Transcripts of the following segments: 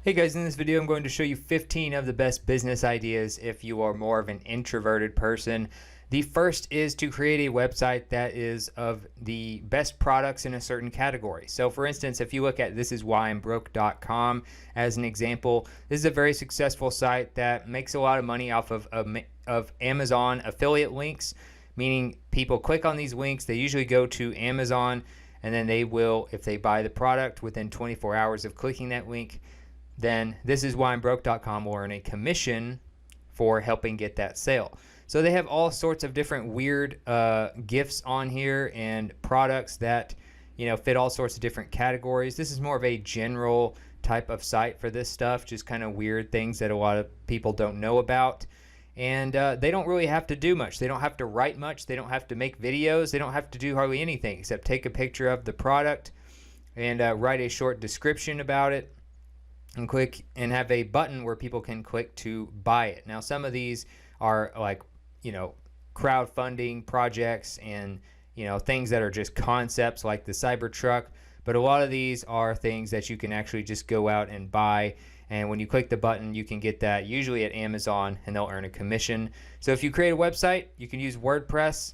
Hey guys, in this video I'm going to show you 15 of the best business ideas if you are more of an introverted person. The first is to create a website that is of the best products in a certain category. So for instance, if you look at thisiswhyimbroke.com as an example, this is a very successful site that makes a lot of money off of Amazon affiliate links, meaning people click on these links, they usually go to Amazon, and then they will, if they buy the product within 24 hours of clicking that link, then thisiswhyimbroke.com will earn a commission for helping get that sale. So they have all sorts of different weird gifts on here and products that fit all sorts of different categories. This is more of a general type of site for this stuff, just kind of weird things that a lot of people don't know about. And they don't really have to do much. They don't have to write much. They don't have to make videos. They don't have to do hardly anything except take a picture of the product and write a short description about it, and click and have a button where people can click to buy it. Now some of these are like crowdfunding projects and things that are just concepts like the Cybertruck, but a lot of these are things that you can actually just go out and buy, and when you click the button you can get that usually at Amazon and they'll earn a commission. So if you create a website, you can use WordPress,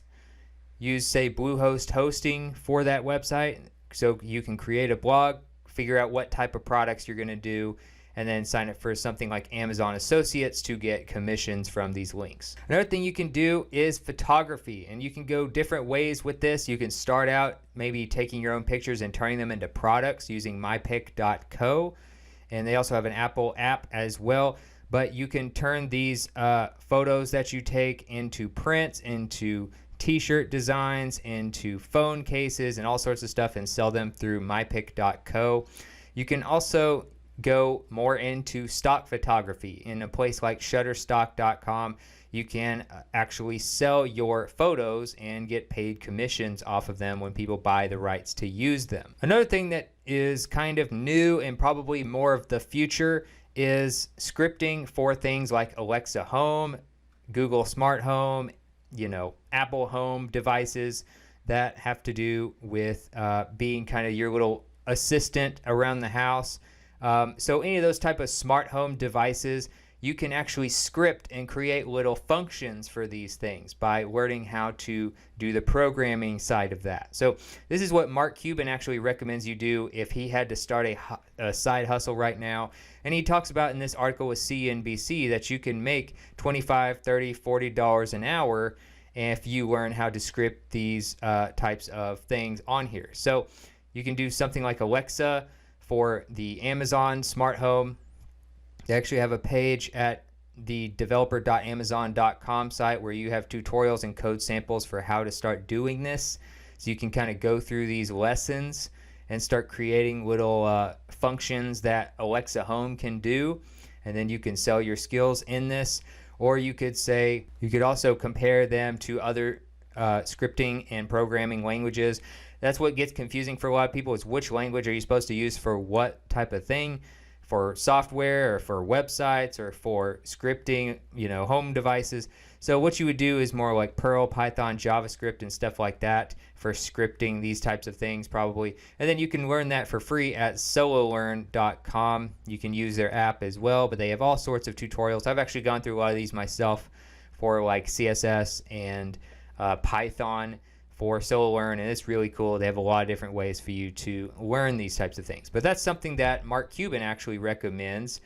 use say Bluehost hosting for that website, so you can create a blog, figure out what type of products you're going to do, and then sign up for something like Amazon Associates to get commissions from these links. Another thing you can do is photography, and you can go different ways with this. You can start out maybe taking your own pictures and turning them into products using mypic.co, and they also have an Apple app as well. But you can turn these photos that you take into prints, into t-shirt designs, into phone cases and all sorts of stuff, and sell them through mypic.co. You can also go more into stock photography. In a place like shutterstock.com, you can actually sell your photos and get paid commissions off of them when people buy the rights to use them. Another thing that is kind of new and probably more of the future is scripting for things like Alexa Home, Google Smart Home, Apple Home devices that have to do with being kind of your little assistant around the house. So any of those type of smart home devices, you can actually script and create little functions for these things by learning how to do the programming side of that. So this is what Mark Cuban actually recommends you do if he had to start a side hustle right now. And he talks about in this article with CNBC that you can make $25, $30, $40 an hour if you learn how to script these types of things on here. So you can do something like Alexa for the Amazon smart home. They actually have a page at the developer.amazon.com site where you have tutorials and code samples for how to start doing this. So you can kind of go through these lessons and start creating little functions that Alexa Home can do, and then you can sell your skills in this. Or you could also compare them to other scripting and programming languages. That's what gets confusing for a lot of people, is which language are you supposed to use for what type of thing, for software or for websites or for scripting, home devices. So what you would do is more like Perl, Python, JavaScript, and stuff like that for scripting these types of things probably. And then you can learn that for free at sololearn.com. You can use their app as well, but they have all sorts of tutorials. I've actually gone through a lot of these myself for like CSS and Python for SoloLearn, and it's really cool. They have a lot of different ways for you to learn these types of things. But that's something that Mark Cuban actually recommends,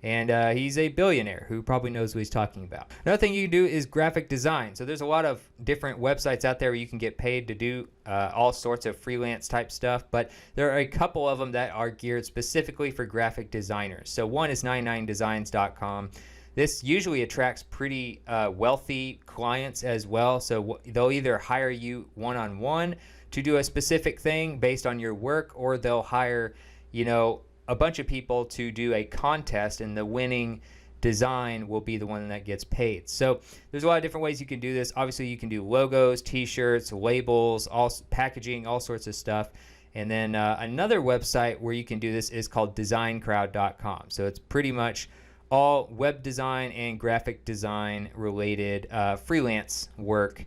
and he's a billionaire who probably knows what he's talking about. Another thing you can do is graphic design. So there's a lot of different websites out there where you can get paid to do all sorts of freelance type stuff, but there are a couple of them that are geared specifically for graphic designers. So one is 99designs.com. This usually attracts pretty wealthy clients as well. So they'll either hire you one-on-one to do a specific thing based on your work, or they'll hire, a bunch of people to do a contest, and the winning design will be the one that gets paid. So there's a lot of different ways you can do this. Obviously, you can do logos, t-shirts, labels, packaging, all sorts of stuff. And then another website where you can do this is called designcrowd.com. So it's pretty much all web design and graphic design related freelance work.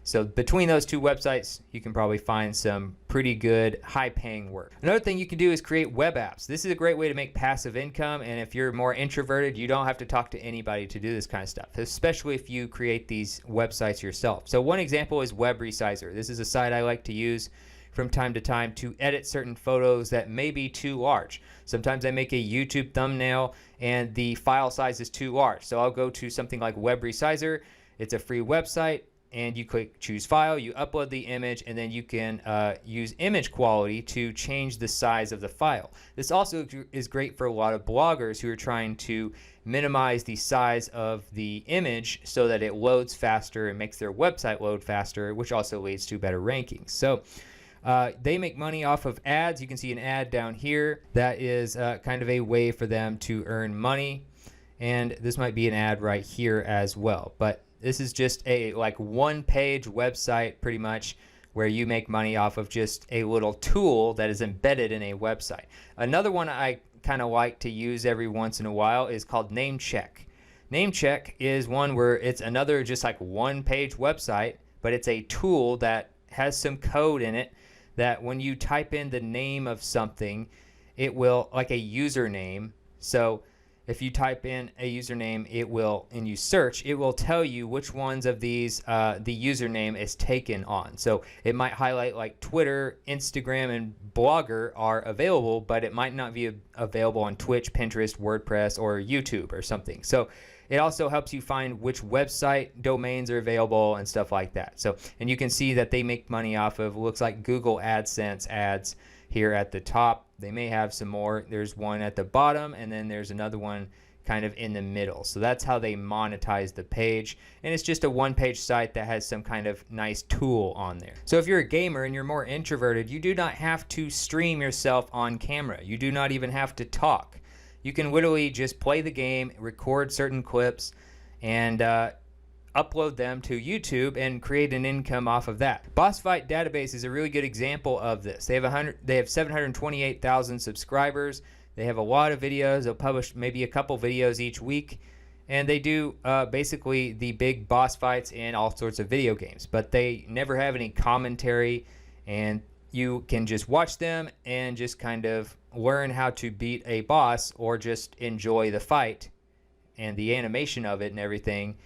So between those two websites, you can probably find some pretty good high-paying work. Another thing you can do is create web apps. This is a great way to make passive income, and if you're more introverted, you don't have to talk to anybody to do this kind of stuff, especially if you create these websites yourself. So one example is Web Resizer. This is a site I like to use from time to time to edit certain photos that may be too large. Sometimes I make a YouTube thumbnail and the file size is too large. So I'll go to something like Web Resizer. It's a free website, and you click choose file, you upload the image, and then you can use image quality to change the size of the file. This also is great for a lot of bloggers who are trying to minimize the size of the image so that it loads faster and makes their website load faster, which also leads to better rankings. So they make money off of ads. You can see an ad down here. That is kind of a way for them to earn money. And this might be an ad right here as well. But this is just a one-page website pretty much where you make money off of just a little tool that is embedded in a website. Another one I kind of like to use every once in a while is called Namecheck. Namecheck is one where it's another just like one-page website, but it's a tool that has some code in it that when you type in the name of something, it will, like a username. So if you type in a username, it will, and you search, it will tell you which ones of these the username is taken on. So it might highlight like Twitter, Instagram, and Blogger are available, but it might not be available on Twitch, Pinterest, WordPress, or YouTube or something. So it also helps you find which website domains are available and stuff like that. So, and you can see that they make money off of, looks like Google AdSense ads here at the top. They may have some more. There's one at the bottom, and then there's another one kind of in the middle. So that's how they monetize the page. And it's just a one-page site that has some kind of nice tool on there. So if you're a gamer and you're more introverted, you do not have to stream yourself on camera. You do not even have to talk. You can literally just play the game, record certain clips, and upload them to YouTube and create an income off of that. Boss Fight Database is a really good example of this. They have 728,000 subscribers. They have a lot of videos. They'll publish maybe a couple videos each week, and they do basically the big boss fights in all sorts of video games, but they never have any commentary, and you can just watch them and just kind of learn how to beat a boss or just enjoy the fight and the animation of it and everything.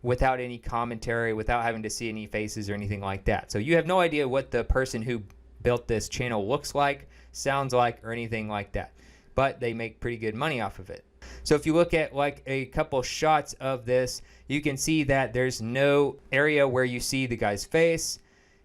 Without any commentary, without having to see any faces or anything like that. So you have no idea what the person who built this channel looks like, sounds like, or anything like that. But they make pretty good money off of it. So if you look at like a couple shots of this, you can see that there's no area where you see the guy's face,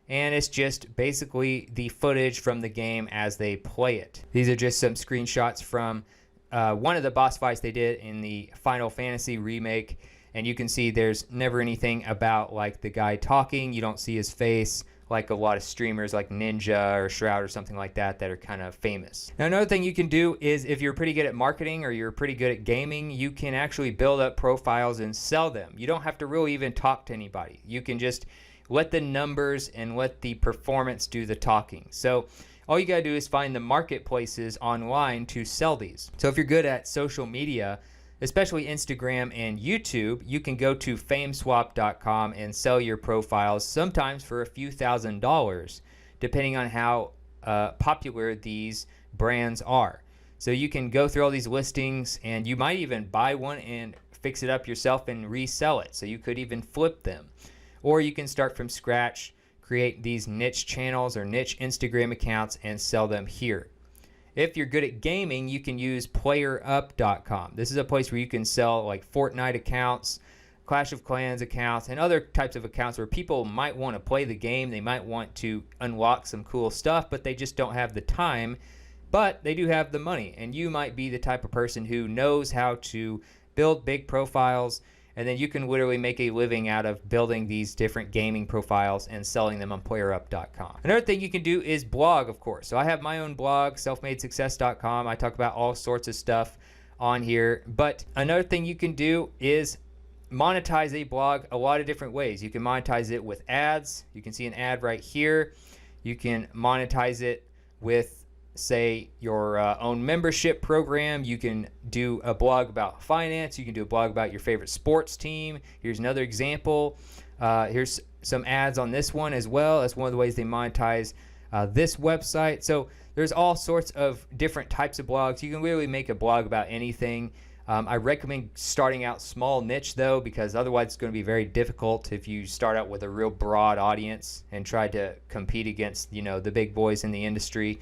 and it's just basically the footage from the game as they play it. These are just some screenshots from one of the boss fights they did in the Final Fantasy remake. And you can see there's never anything about like the guy talking. You don't see his face like a lot of streamers like Ninja or Shroud or something like that that are kind of famous. Now another thing you can do is if you're pretty good at marketing or you're pretty good at gaming, you can actually build up profiles and sell them. You don't have to really even talk to anybody. You can just let the numbers and let the performance do the talking. So all you gotta do is find the marketplaces online to sell these. So if you're good at social media, especially Instagram and YouTube, you can go to fameswap.com and sell your profiles, sometimes for a few $1,000s, depending on how popular these brands are. So you can go through all these listings, and you might even buy one and fix it up yourself and resell it. So you could even flip them. Or you can start from scratch, create these niche channels or niche Instagram accounts and sell them here. If you're good at gaming, you can use playerup.com. This is a place where you can sell like Fortnite accounts, Clash of Clans accounts, and other types of accounts where people might want to play the game. They might want to unlock some cool stuff, but they just don't have the time. But they do have the money, and you might be the type of person who knows how to build big profiles, and then you can literally make a living out of building these different gaming profiles and selling them on playerup.com. Another thing you can do is blog, of course. So I have my own blog, selfmadesuccess.com. I talk about all sorts of stuff on here. But another thing you can do is monetize a blog a lot of different ways. You can monetize it with ads. You can see an ad right here. You can monetize it with, say, your own membership program. You can do a blog about finance. You can do a blog about your favorite sports team. Here's another example. Here's some ads on this one as well. That's one of the ways they monetize this website. So there's all sorts of different types of blogs. You can really make a blog about anything. I recommend starting out small niche though, because otherwise it's going to be very difficult if you start out with a real broad audience and try to compete against, the big boys in the industry.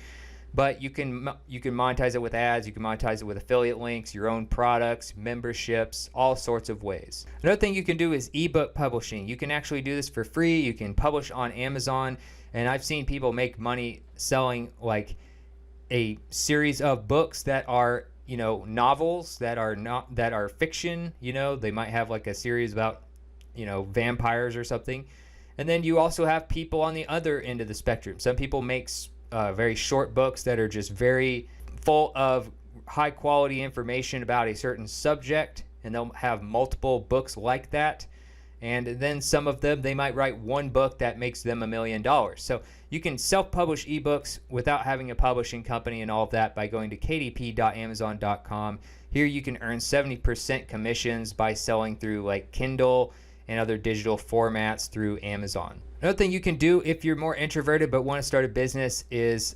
But you can monetize it with ads, you can monetize it with affiliate links, your own products, memberships, all sorts of ways. Another thing you can do is ebook publishing. You can actually do this for free. You can publish on Amazon, and I've seen people make money selling like a series of books that are, novels that are fiction. They might have like a series about, vampires or something. And then you also have people on the other end of the spectrum. Some people make very short books that are just very full of high quality information about a certain subject, and they'll have multiple books like that. And then some of them, they might write one book that makes them $1 million. So you can self-publish ebooks without having a publishing company and all of that by going to kdp.amazon.com. Here you can earn 70% commissions by selling through like Kindle and other digital formats through Amazon. Another thing you can do if you're more introverted but want to start a business is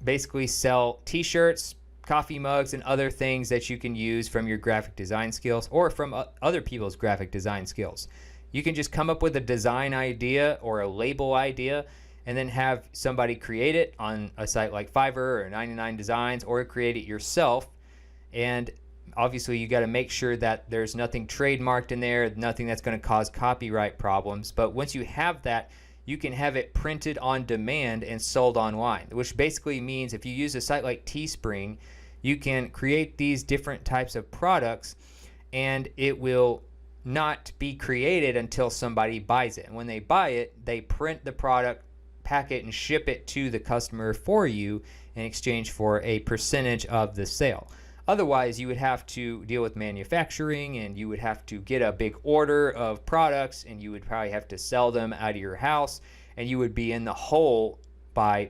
basically sell t-shirts, coffee mugs, and other things that you can use from your graphic design skills or from other people's graphic design skills. You can just come up with a design idea or a label idea and then have somebody create it on a site like Fiverr or 99 Designs, or create it yourself. And obviously you got to make sure that there's nothing trademarked in there, nothing that's going to cause copyright problems. But once you have that, you can have it printed on demand and sold online, which basically means if you use a site like Teespring, you can create these different types of products and it will not be created until somebody buys it. And when they buy it, they print the product, pack it, and ship it to the customer for you in exchange for a percentage of the sale. Otherwise, you would have to deal with manufacturing, and you would have to get a big order of products, and you would probably have to sell them out of your house, and you would be in the hole by,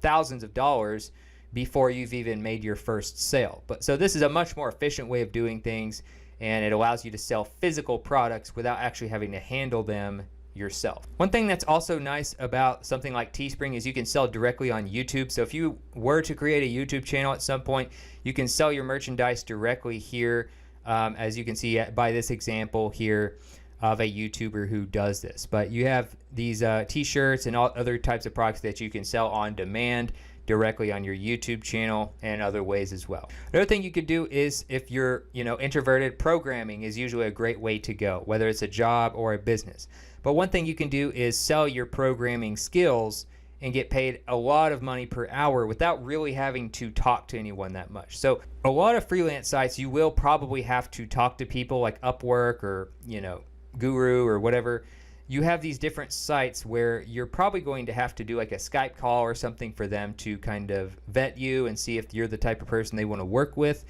thousands of dollars before you've even made your first sale. But so this is a much more efficient way of doing things, and it allows you to sell physical products without actually having to handle them yourself. One thing that's also nice about something like Teespring is you can sell directly on YouTube. So if you were to create a YouTube channel at some point, you can sell your merchandise directly here, as you can see by this example here of a YouTuber who does this. But you have these t-shirts and all other types of products that you can sell on demand directly on your YouTube channel and other ways as well. Another thing you could do is, if you're introverted, programming is usually a great way to go, whether it's a job or a business. But one thing you can do is sell your programming skills and get paid a lot of money per hour without really having to talk to anyone that much. So a lot of freelance sites, you will probably have to talk to people like Upwork or Guru or whatever. You have these different sites where you're probably going to have to do like a Skype call or something for them to kind of vet you and see if you're the type of person they want to work with.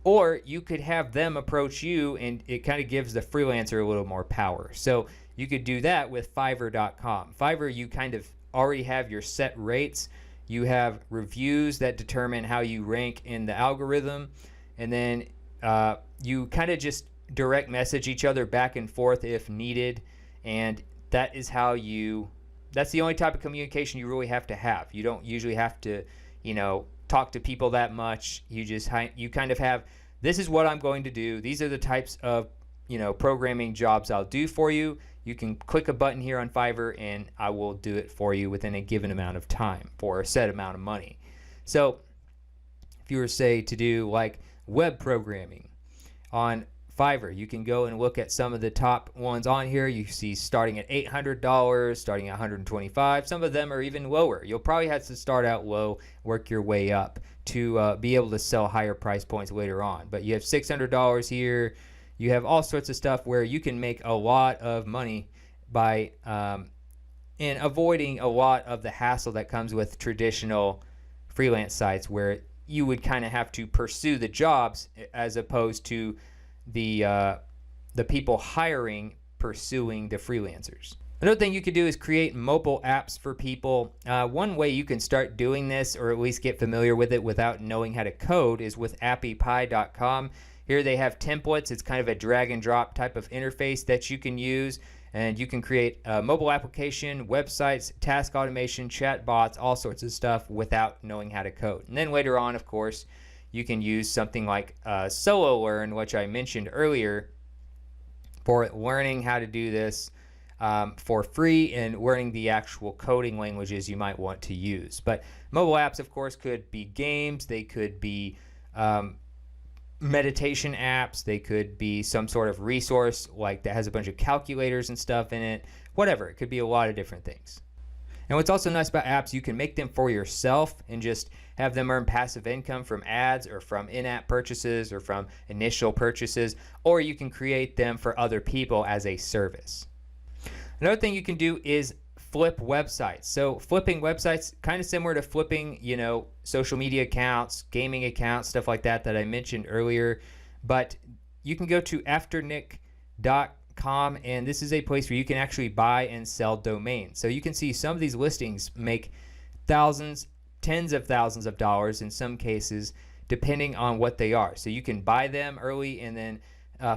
Or you could have them approach you, and it kind of gives the freelancer a little more power. So you could do that with Fiverr.com. Fiverr, you kind of already have your set rates. You have reviews that determine how you rank in the algorithm. And then you kind of just direct message each other back and forth if needed. And that is how that's the only type of communication you really have to have. You don't usually have to, talk to people that much. You kind of have, this is what I'm going to do. These are the types of, programming jobs I'll do for you. You can click a button here on Fiverr and I will do it for you within a given amount of time for a set amount of money. So if you were, say, to do like web programming on Fiverr, you can go and look at some of the top ones on here. You see starting at $800, starting at $125. Some of them are even lower. You'll probably have to start out low, work your way up to be able to sell higher price points later on. But you have $600 here. You have all sorts of stuff where you can make a lot of money by and avoiding a lot of the hassle that comes with traditional freelance sites, where you would kind of have to pursue the jobs as opposed to the people hiring pursuing the freelancers. Another thing you could do is create mobile apps for people. One way you can start doing this, or at least get familiar with it without knowing how to code, is with appypie.com. Here they have templates. It's kind of a drag and drop type of interface that you can use, and you can create a mobile application, websites, task automation, chat bots, all sorts of stuff without knowing how to code. And then later on, of course, you can use something like Solo Learn, which I mentioned earlier, for learning how to do this for free and learning the actual coding languages you might want to use. But mobile apps, of course, could be games. They could be meditation apps. They could be some sort of resource like that has a bunch of calculators and stuff in it. Whatever. It could be a lot of different things. And what's also nice about apps, you can make them for yourself and just have them earn passive income from ads or from in-app purchases or from initial purchases, or you can create them for other people as a service. Another thing you can do is flip websites. So flipping websites, kind of similar to flipping, social media accounts, gaming accounts, stuff like that I mentioned earlier. But you can go to afternick.com, and this is a place where you can actually buy and sell domains. So you can see some of these listings make thousands, tens of thousands of dollars in some cases, depending on what they are. So you can buy them early and then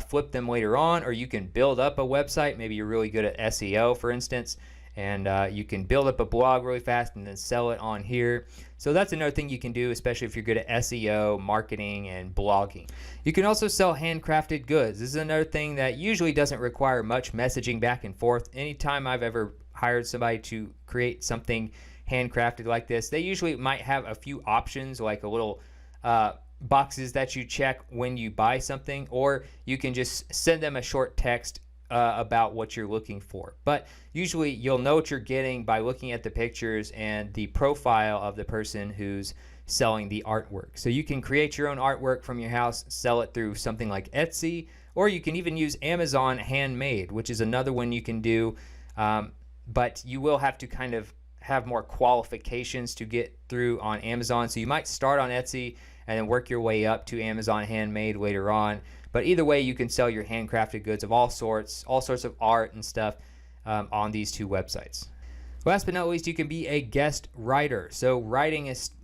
flip them later on, or you can build up a website. Maybe you're really good at SEO, for instance, and you can build up a blog really fast and then sell it on here. So that's another thing you can do, especially if you're good at SEO, marketing, and blogging. You can also sell handcrafted goods. This is another thing that usually doesn't require much messaging back and forth. Anytime I've ever hired somebody to create something handcrafted like this, they usually might have a few options, like a little boxes that you check when you buy something, or you can just send them a short text about what you're looking for. But usually you'll know what you're getting by looking at the pictures and the profile of the person who's selling the artwork. So you can create your own artwork from your house, sell it through something like Etsy, or you can even use Amazon Handmade, which is another one you can do. But you will have to kind of have more qualifications to get through on Amazon. So you might start on Etsy and then work your way up to Amazon Handmade later on. But either way, you can sell your handcrafted goods of all sorts of art and stuff on these two websites. Last but not least, you can be a guest writer. So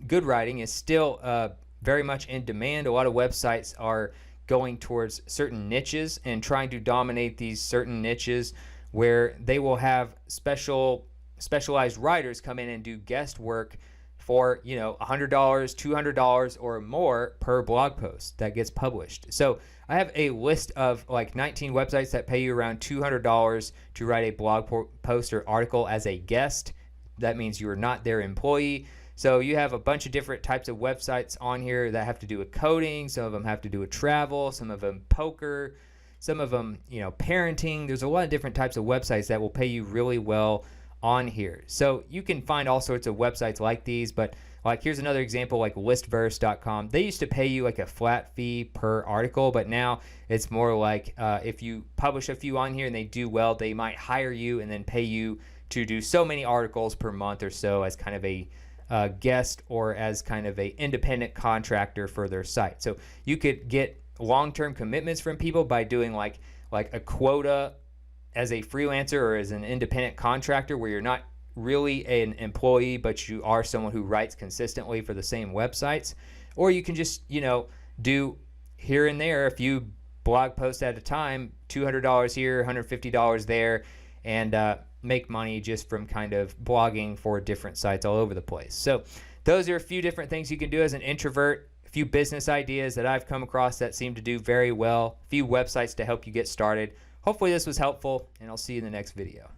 good writing is still very much in demand. A lot of websites are going towards certain niches and trying to dominate these certain niches where they will have specialized writers come in and do guest work for $100, $200 or more per blog post that gets published. So I have a list of like 19 websites that pay you around $200 to write a blog post or article as a guest. That means you are not their employee. So you have a bunch of different types of websites on here that have to do with coding. Some of them have to do with travel, some of them poker, some of them, parenting. There's a lot of different types of websites that will pay you really well on here. So you can find all sorts of websites like these, but like here's another example, like listverse.com. They used to pay you like a flat fee per article, but now it's more like if you publish a few on here and they do well, they might hire you and then pay you to do so many articles per month or so as kind of a guest or as kind of a independent contractor for their site. So you could get long-term commitments from people by doing like a quota as a freelancer or as an independent contractor where you're not really an employee, but you are someone who writes consistently for the same websites. Or you can just, do here and there a few blog posts at a time, $200 here, $150 there, and make money just from kind of blogging for different sites all over the place. So those are a few different things you can do as an introvert, a few business ideas that I've come across that seem to do very well, a few websites to help you get started. Hopefully this was helpful, and I'll see you in the next video.